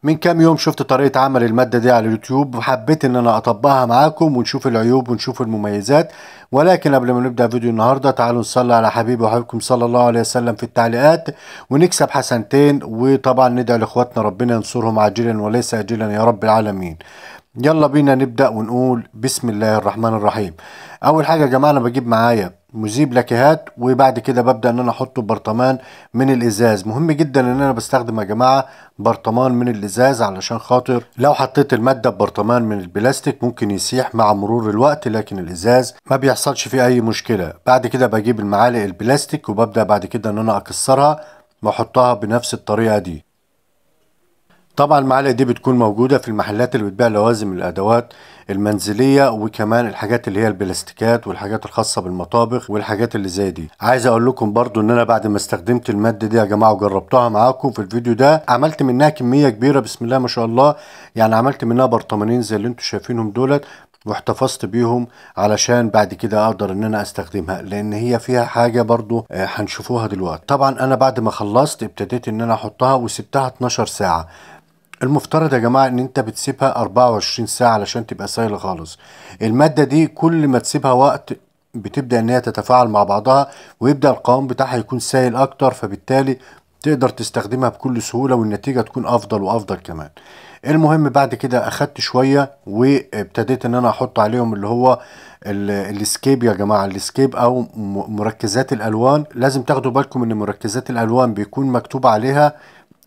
من كام يوم شفت طريقة عمل المادة دي على اليوتيوب وحبيت ان انا اطبقها معاكم ونشوف العيوب ونشوف المميزات. ولكن قبل ما نبدأ فيديو النهاردة تعالوا نصلي على حبيبي وحبيبكم صلى الله عليه وسلم في التعليقات ونكسب حسنتين، وطبعا ندعي لاخواتنا ربنا ينصرهم عاجلا وليس اجلا يا رب العالمين. يلا بينا نبدأ ونقول بسم الله الرحمن الرحيم. اول حاجة يا جماعة انا بجيب معايا مذيب لاكيهات، وبعد كده ببدأ ان انا احطه برطمان من الازاز. مهم جدا ان انا بستخدم يا جماعة برطمان من الازاز، علشان خاطر لو حطيت المادة ببرطمان من البلاستيك ممكن يسيح مع مرور الوقت، لكن الازاز ما بيحصلش فيه اي مشكلة. بعد كده بجيب المعالق البلاستيك وببدأ بعد كده ان انا اكسرها واحطها بنفس الطريقة دي. طبعا المعالق دي بتكون موجودة في المحلات اللي بتبيع لوازم الأدوات المنزلية، وكمان الحاجات اللي هي البلاستيكات والحاجات الخاصة بالمطابخ والحاجات اللي زي دي. عايز أقول لكم برضو إن أنا بعد ما استخدمت المادة دي يا جماعة وجربتها معاكم في الفيديو ده، عملت منها كمية كبيرة بسم الله ما شاء الله. يعني عملت منها برطمانين زي اللي انتوا شايفينهم دولت، واحتفظت بيهم علشان بعد كده اقدر ان انا استخدمها، لان هي فيها حاجة برضو هنشوفوها دلوقتي. طبعا انا بعد ما خلصت ابتديت ان انا احطها وسبتها 12 ساعة. المفترض يا جماعة ان انت بتسيبها 24 ساعة علشان تبقى سايلة خالص. المادة دي كل ما تسيبها وقت بتبدأ ان هي تتفاعل مع بعضها، ويبدأ القوام بتاعها يكون سائل اكتر، فبالتالي تقدر تستخدمها بكل سهولة والنتيجة تكون افضل وافضل كمان. المهم بعد كده اخدت شوية وابتديت ان انا احط عليهم اللي هو السكيب يا جماعة. السكيب او مركزات الالوان، لازم تاخدوا بالكم ان مركزات الالوان بيكون مكتوب عليها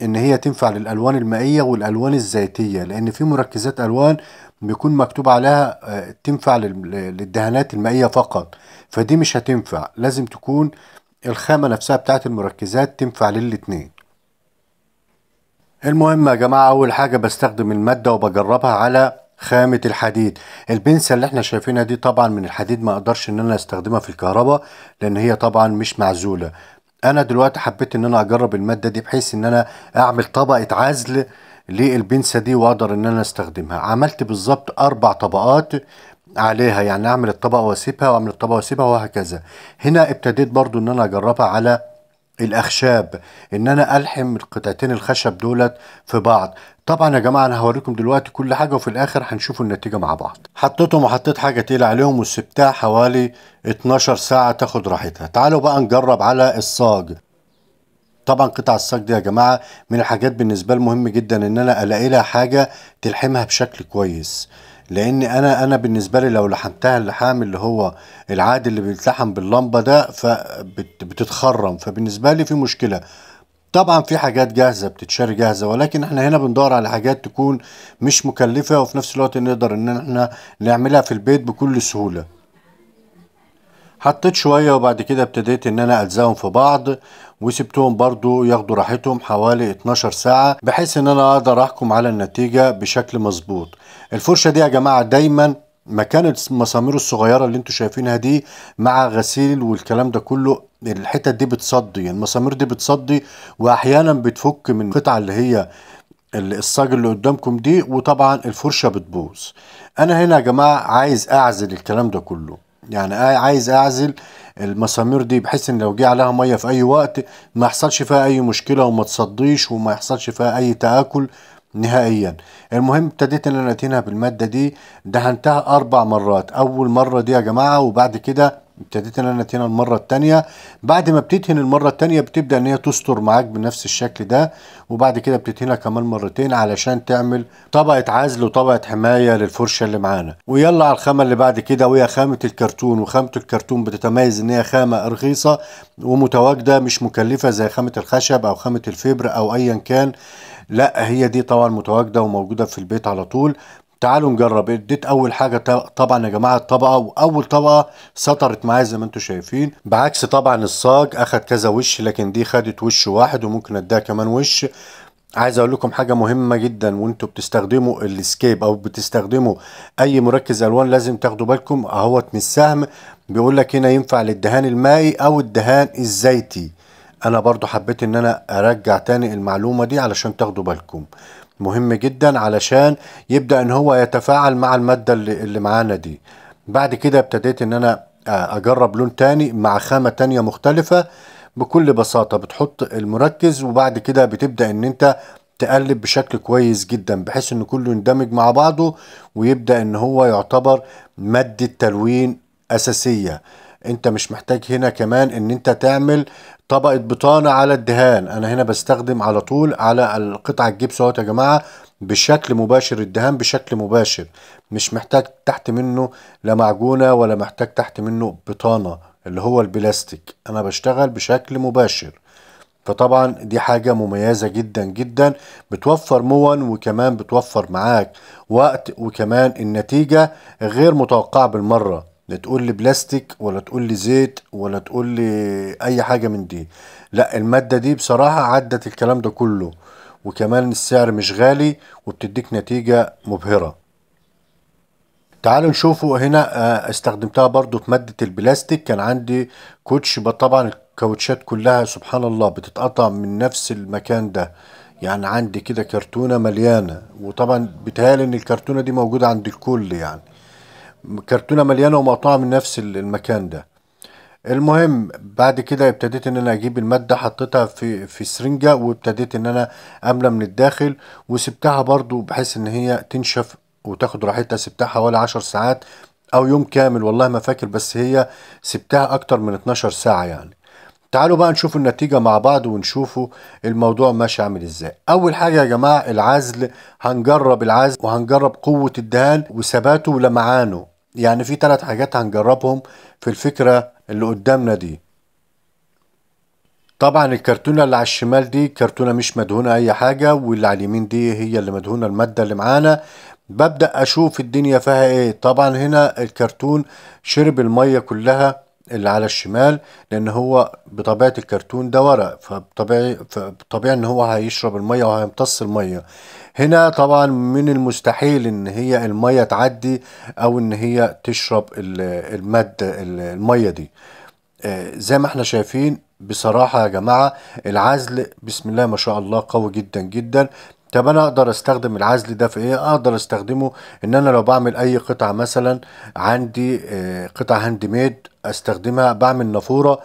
ان هي تنفع للالوان المائيه والالوان الزيتيه، لان في مركزات الوان بيكون مكتوب عليها تنفع للدهانات المائيه فقط، فدي مش هتنفع. لازم تكون الخامه نفسها بتاعت المركزات تنفع للاتنين. المهم يا جماعه اول حاجه بستخدم الماده وبجربها على خامة الحديد. البنسة اللي احنا شايفينها دي طبعا من الحديد، ما اقدرش ان انا استخدمها في الكهرباء لان هي طبعا مش معزولة. انا دلوقتي حبيت ان انا اجرب المادة دي بحيث ان انا اعمل طبقة عزل للبنسة دي واقدر ان انا استخدمها. عملت بالظبط 4 طبقات عليها، يعني اعمل الطبقة واسيبها واعمل الطبقة واسيبها وهكذا. هنا ابتديت برضو ان انا اجربها على الاخشاب، ان انا الحم القطعتين الخشب دولت في بعض. طبعا يا جماعه انا هوريكم دلوقتي كل حاجه وفي الاخر هنشوفوا النتيجه مع بعض. حطيتهم وحطيت حاجه تقيله عليهم وسبتها حوالي 12 ساعه تاخد راحتها. تعالوا بقى نجرب على الصاج. طبعا قطع الصاج دي يا جماعه من الحاجات بالنسبه لي مهم جدا ان انا الاقي لها حاجه تلحمها بشكل كويس، لان انا بالنسبه لي لو لحمتها اللحام اللي هو العادي اللي بيتلحم باللمبه ده فبتتخرم، فبالنسبه لي في مشكله. طبعا في حاجات جاهزه بتتشري جاهزه، ولكن احنا هنا بندور على حاجات تكون مش مكلفه وفي نفس الوقت نقدر ان احنا نعملها في البيت بكل سهوله. حطيت شوية وبعد كده ابتديت ان انا الزقهم في بعض وسبتهم برضو ياخدوا راحتهم حوالي 12 ساعة، بحيث ان انا اقدر احكم على النتيجة بشكل مظبوط. الفرشة دي يا جماعة دايما مكان المسامير الصغيرة اللي انتوا شايفينها دي مع غسيل والكلام ده كله، الحتت دي بتصدي، المسامير دي بتصدي واحيانا بتفك من القطعة اللي هي الصاج اللي قدامكم دي، وطبعا الفرشة بتبوظ. انا هنا يا جماعة عايز اعزل الكلام ده كله، يعني عايز اعزل المسامير دي بحيث ان لو جه عليها ميه في اي وقت ما يحصلش فيها اي مشكله وما تصديش وما يحصلش فيها اي تآكل نهائيا. المهم ابتديت ان انا ادهنها بالماده دي، دهنتها 4 مرات. اول مره دي يا جماعه، وبعد كده ابتديت ان انا ادهنها المره التانيه. بعد ما بتدهن المره التانيه بتبدا ان هي تستر معاك بنفس الشكل ده، وبعد كده بتدهنها كمان مرتين علشان تعمل طبقه عزل وطبقه حمايه للفرشه اللي معانا. ويلا على الخامه اللي بعد كده، وهي خامه الكرتون. وخامه الكرتون بتتميز ان هي خامه رخيصه ومتواجده، مش مكلفه زي خامه الخشب او خامه الفبر او ايا كان. لا، هي دي طبعا متواجده وموجوده في البيت على طول. تعالوا نجرب. اديت اول حاجه طبعا يا جماعه الطبقه، واول طبقه سطرت معايا زي ما انتم شايفين، بعكس طبعا الصاج اخد كذا وش، لكن دي خدت وش واحد وممكن اديها كمان وش. عايز اقول لكم حاجه مهمه جدا وانتوا بتستخدموا السكيب او بتستخدموا اي مركز الوان، لازم تاخدوا بالكم اهوت من السهم بيقول لك هنا ينفع للدهان المائي او الدهان الزيتي. انا برضو حبيت ان انا ارجع تاني المعلومة دي علشان تاخدوا بالكم، مهم جدا علشان يبدأ ان هو يتفاعل مع المادة اللي معانا دي. بعد كده ابتديت ان انا اجرب لون تاني مع خامة تانية مختلفة. بكل بساطة بتحط المركز وبعد كده بتبدأ ان انت تقلب بشكل كويس جدا بحيث ان كله يندمج مع بعضه ويبدأ ان هو يعتبر مادة تلوين اساسية. انت مش محتاج هنا كمان ان انت تعمل طبقة بطانة على الدهان. انا هنا بستخدم على طول على القطع الجبس اهوت يا جماعة بشكل مباشر، الدهان بشكل مباشر، مش محتاج تحت منه لا معجونة ولا محتاج تحت منه بطانة اللي هو البلاستيك. انا بشتغل بشكل مباشر. فطبعا دي حاجة مميزة جدا جدا، بتوفر مون وكمان بتوفر معاك وقت، وكمان النتيجة غير متوقعة بالمرة. لا تقول لي بلاستيك ولا تقول لي زيت ولا تقول لي اي حاجة من دي، لا المادة دي بصراحة عدت الكلام ده كله، وكمان السعر مش غالي وبتديك نتيجة مبهرة. تعالوا نشوفوا هنا. استخدمتها برضو في مادة البلاستيك. كان عندي كوتش، طبعا الكاوتشات كلها سبحان الله بتتقطع من نفس المكان ده. يعني عندي كده كرتونة مليانة، وطبعا بيتهيألي ان الكرتونة دي موجودة عند الكل، يعني كرتونة مليانة ومقطوعة من نفس المكان ده. المهم بعد كده ابتديت ان انا اجيب المادة، حطيتها في سرنجة وابتديت ان انا املى من الداخل، وسبتها برضو بحيث ان هي تنشف وتاخد راحتها. سبتها حوالي 10 ساعات او يوم كامل، والله ما فاكر، بس هي سبتها اكتر من 12 ساعة يعني. تعالوا بقى نشوف النتيجة مع بعض ونشوفوا الموضوع ماشي عامل ازاي. اول حاجة يا جماعة العزل، هنجرب العزل وهنجرب قوة الدهان وثباته ولمعانه. يعني في 3 حاجات هنجربهم في الفكرة اللي قدامنا دي. طبعا الكرتونة اللي على الشمال دي كرتونة مش مدهونة اي حاجة، واللي على اليمين دي هي اللي مدهونة المادة اللي معانا. ببدأ اشوف الدنيا فيها ايه. طبعا هنا الكرتون شرب المية كلها اللي على الشمال، لان هو بطبيعة الكرتون ده ورق، فطبيعي ان هو هيشرب المية وهيمتص المية. هنا طبعا من المستحيل ان هي المية تعدي او ان هي تشرب المادة المية دي. زي ما احنا شايفين بصراحة يا جماعة العزل بسم الله ما شاء الله قوي جدا جدا. طب انا اقدر استخدم العزل ده في ايه؟ اقدر استخدمه ان انا لو بعمل اي قطعة مثلا عندي قطعة هاند ميد استخدمها، بعمل نافورة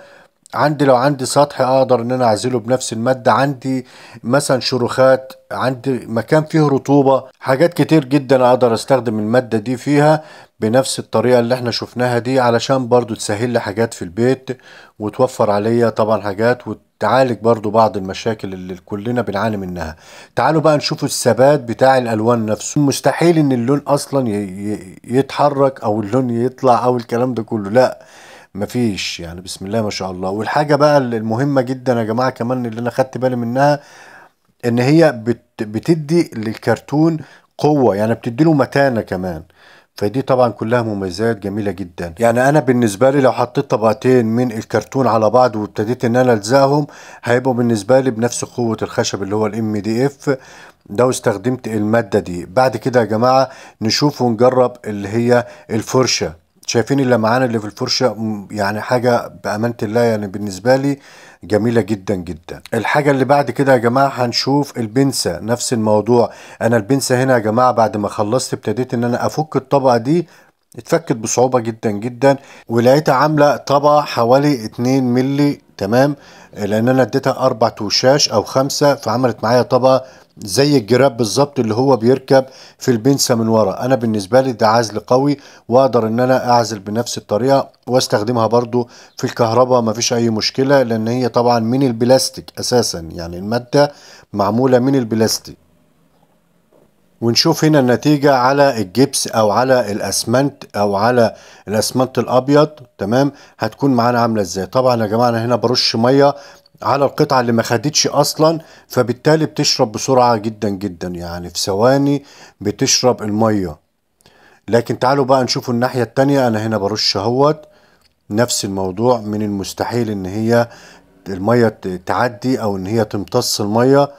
عندي، لو عندي سطح اقدر ان انا اعزله بنفس المادة. عندي مثلا شروخات، عندي مكان فيه رطوبة، حاجات كتير جدا اقدر استخدم المادة دي فيها بنفس الطريقة اللي احنا شفناها دي، علشان برضو تسهل لي حاجات في البيت وتوفر عليا طبعا حاجات وتعالج برضو بعض المشاكل اللي كلنا بنعاني منها. تعالوا بقى نشوف الثبات بتاع الالوان نفسه. مستحيل ان اللون اصلا يتحرك او اللون يطلع او الكلام ده كله، لا مفيش، يعني بسم الله ما شاء الله. والحاجة بقى المهمة جدا يا جماعة كمان اللي انا خدت بالي منها، ان هي بتدي للكرتون قوة، يعني بتديله متانة كمان. فدي طبعا كلها مميزات جميلة جدا. يعني انا بالنسبة لي لو حطيت طبقتين من الكرتون على بعض وابتديت ان انا الزقهم هيبقوا بالنسبة لي بنفس قوة الخشب اللي هو MDF ده، واستخدمت المادة دي. بعد كده يا جماعة نشوف ونجرب اللي هي الفرشة. شايفين اللمعان اللي في الفرشة؟ يعني حاجة بأمانة الله يعني بالنسبة لي جميلة جدا جدا. الحاجة اللي بعد كده يا جماعة هنشوف البنسة، نفس الموضوع. انا البنسة هنا يا جماعة بعد ما خلصت ابتديت ان انا افك الطبقة دي، اتفكت بصعوبة جدا جدا، ولقيتها عاملة طبقة حوالي 2 ملي تمام، لان انا اديتها 4 توشاش او 5، فعملت معايا طبقة زي الجراب بالظبط اللي هو بيركب في البنسة من ورا. انا بالنسبة لي ده عزل قوي، واقدر ان انا اعزل بنفس الطريقة واستخدمها برضو في الكهرباء مفيش اي مشكلة، لان هي طبعا من البلاستيك اساسا، يعني المادة معمولة من البلاستيك. ونشوف هنا النتيجة على الجبس او على الاسمنت او على الاسمنت الابيض تمام، هتكون معانا عاملة ازاي. طبعا يا جماعة انا هنا برش مية على القطعة اللي ما خدتش اصلا، فبالتالي بتشرب بسرعة جدا جدا، يعني في ثواني بتشرب المية. لكن تعالوا بقى نشوفوا الناحية التانية. انا هنا برش اهوت نفس الموضوع، من المستحيل ان هي المية تعدي او ان هي تمتص المية.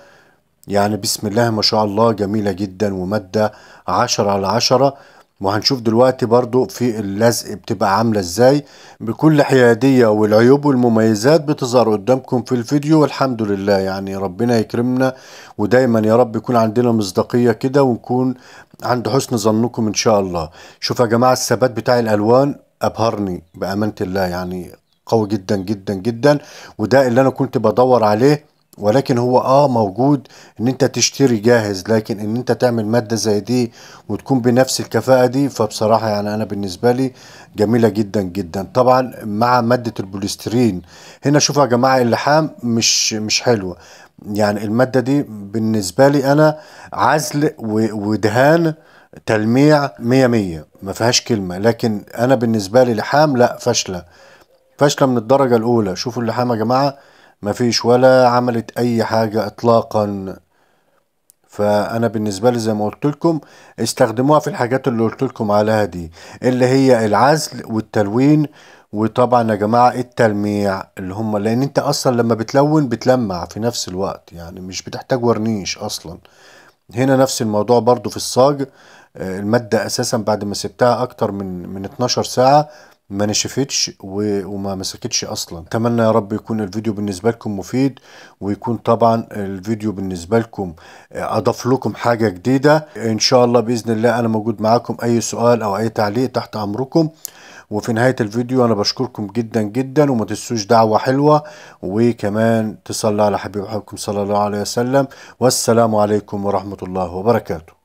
يعني بسم الله ما شاء الله جميلة جدا ومادة 10 على 10. وهنشوف دلوقتي برضو في اللزق بتبقى عاملة ازاي بكل حيادية، والعيوب والمميزات بتظهر قدامكم في الفيديو. والحمد لله يعني ربنا يكرمنا، ودايما يا رب يكون عندنا مصداقية كده ونكون عند حسن ظنكم ان شاء الله. شوف يا جماعة الثبات بتاع الالوان ابهرني بأمانة الله، يعني قوي جدا جدا جدا، وده اللي انا كنت بدور عليه ولكن هو موجود ان انت تشتري جاهز، لكن ان انت تعمل مادة زي دي وتكون بنفس الكفاءة دي، فبصراحة يعني انا بالنسبة لي جميلة جدا جدا. طبعا مع مادة البوليسترين هنا، شوفوا يا جماعة اللحام مش حلوة. يعني المادة دي بالنسبة لي انا عزل ودهان تلميع مية مية، ما فيهاش كلمة. لكن انا بالنسبة لي لحام لا، فاشلة فاشلة من الدرجة الاولى. شوفوا اللحام يا جماعة، ما فيش ولا عملت اي حاجة اطلاقا. فانا بالنسبة لي زي ما قلت لكم، استخدموها في الحاجات اللي قلت لكم عليها دي، اللي هي العزل والتلوين، وطبعا يا جماعة التلميع، اللي هم لان انت اصلا لما بتلون بتلمع في نفس الوقت، يعني مش بتحتاج ورنيش اصلا. هنا نفس الموضوع برضو في الصاج. المادة اساسا بعد ما سبتها اكتر من 12 ساعة ما نشفتش وما مسكتش اصلا. اتمنى يا رب يكون الفيديو بالنسبة لكم مفيد، ويكون طبعا الفيديو بالنسبة لكم اضاف لكم حاجة جديدة ان شاء الله. باذن الله انا موجود معاكم، اي سؤال او اي تعليق تحت امركم. وفي نهاية الفيديو انا بشكركم جدا جدا، وما تنسوش دعوة حلوة، وكمان تصلوا على حبيب حبيبكم صلى الله عليه وسلم. والسلام عليكم ورحمة الله وبركاته.